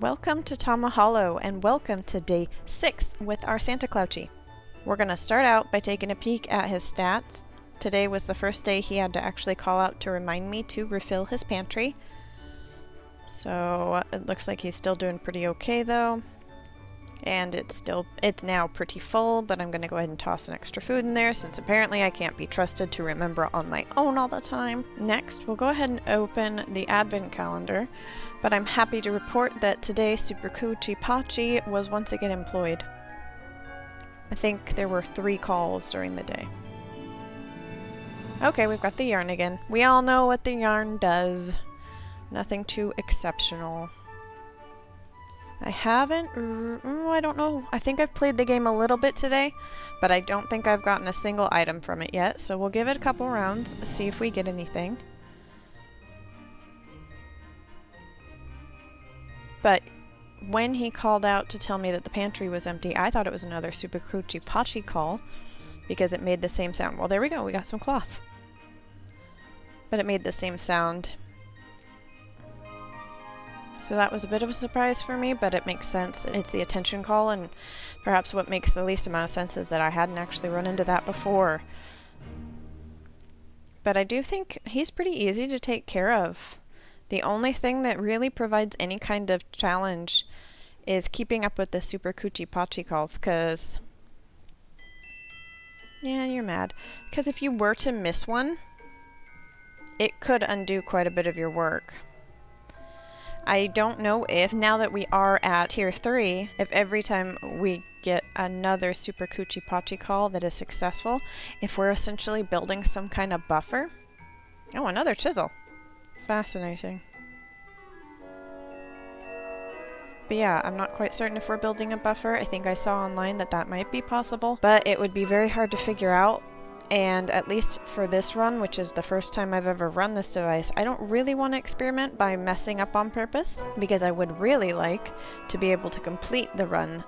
Welcome to Tamahalo and welcome to day 6 with our Santaclautchi. We're going to start out by taking a peek at his stats. Today was the first day he had to actually call out to remind me to refill his pantry. So it looks like he's still doing pretty okay though. And it's now pretty full, but I'm going to go ahead and toss an extra food in there since apparently I can't be trusted to remember on my own all the time. Next, we'll go ahead and open the advent calendar, but I'm happy to report that today Santaclautchi was once again employed. I think there were 3 calls during the day. Okay, we've got the yarn again. We all know what the yarn does. Nothing too exceptional. I haven't, I don't know, I think I've played the game a little bit today, but I don't think I've gotten a single item from it yet, so we'll give it a couple rounds, see if we get anything. But when he called out to tell me that the pantry was empty, I thought it was another Santaclautchi call, because it made the same sound. Well, there we go, we got some cloth. But it made the same sound. So that was a bit of a surprise for me, but it makes sense. It's the attention call, and perhaps what makes the least amount of sense is that I hadn't actually run into that before. But I do think he's pretty easy to take care of. The only thing that really provides any kind of challenge is keeping up with the Santaclautchi calls, because... yeah, you're mad. Because if you were to miss one, it could undo quite a bit of your work. I don't know if, now that we are at tier 3, if every time we get another Santaclautchi call that is successful, if we're essentially building some kind of buffer. Oh, another chisel. Fascinating. But yeah, I'm not quite certain if we're building a buffer. I think I saw online that that might be possible, but it would be very hard to figure out. And at least for this run, which is the first time I've ever run this device, I don't really want to experiment by messing up on purpose, because I would really like to be able to complete the run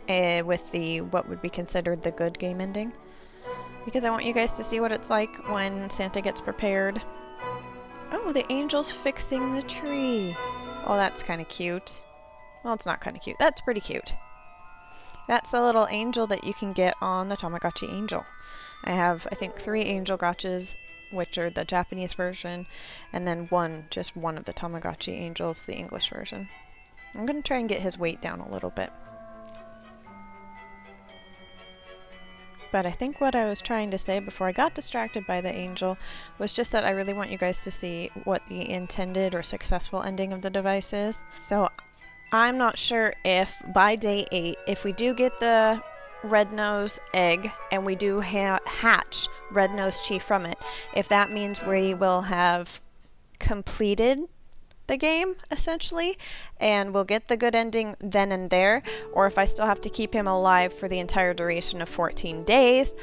with the what would be considered the good game ending. Because I want you guys to see what it's like when Santa gets prepared. Oh, the angel's fixing the tree. Oh, that's kind of cute. Well, it's not kind of cute. That's pretty cute. That's the little angel that you can get on the Tamagotchi Angel. I have, I think, 3 angel gotchas, which are the Japanese version, and then just one of the Tamagotchi Angels, the English version. I'm going to try and get his weight down a little bit. But I think what I was trying to say before I got distracted by the angel was just that I really want you guys to see what the intended or successful ending of the device is. So I'm not sure if by day 8, if we do get the red nose egg and we do hatch red nose chief from it, if that means we will have completed the game essentially and we'll get the good ending then and there, or if I still have to keep him alive for the entire duration of 14 days.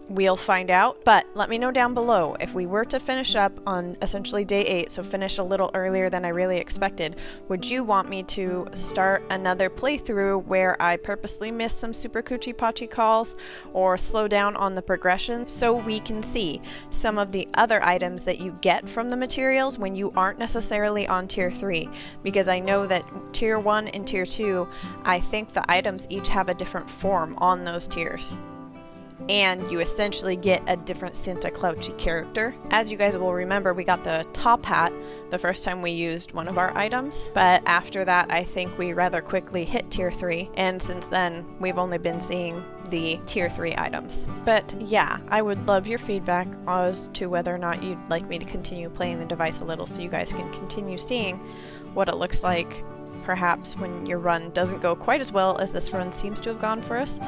We'll find out, but let me know down below if we were to finish up on essentially day 8, so finish a little earlier than I really expected. Would you want me to start another playthrough where I purposely miss some Santaclautchi calls or slow down on the progression so we can see some of the other items that you get from the materials when you aren't necessarily on tier 3? Because I know that tier 1 and tier 2, I think the items each have a different form on those tiers. And you essentially get a different Santaclautchi character. As you guys will remember, we got the top hat the first time we used one of our items, but after that I think we rather quickly hit tier 3, and since then we've only been seeing the tier 3 items. But yeah, I would love your feedback as to whether or not you'd like me to continue playing the device a little so you guys can continue seeing what it looks like perhaps when your run doesn't go quite as well as this run seems to have gone for us.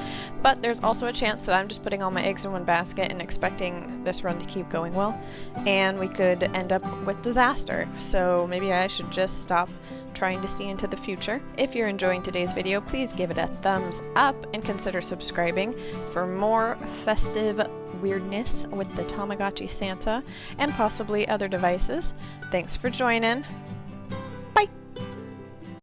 But there's also a chance that I'm just putting all my eggs in one basket and expecting this run to keep going well, and we could end up with disaster. So maybe I should just stop trying to see into the future. If you're enjoying today's video, please give it a thumbs up and consider subscribing for more festive weirdness with the Tamagotchi Santa and possibly other devices. Thanks for joining.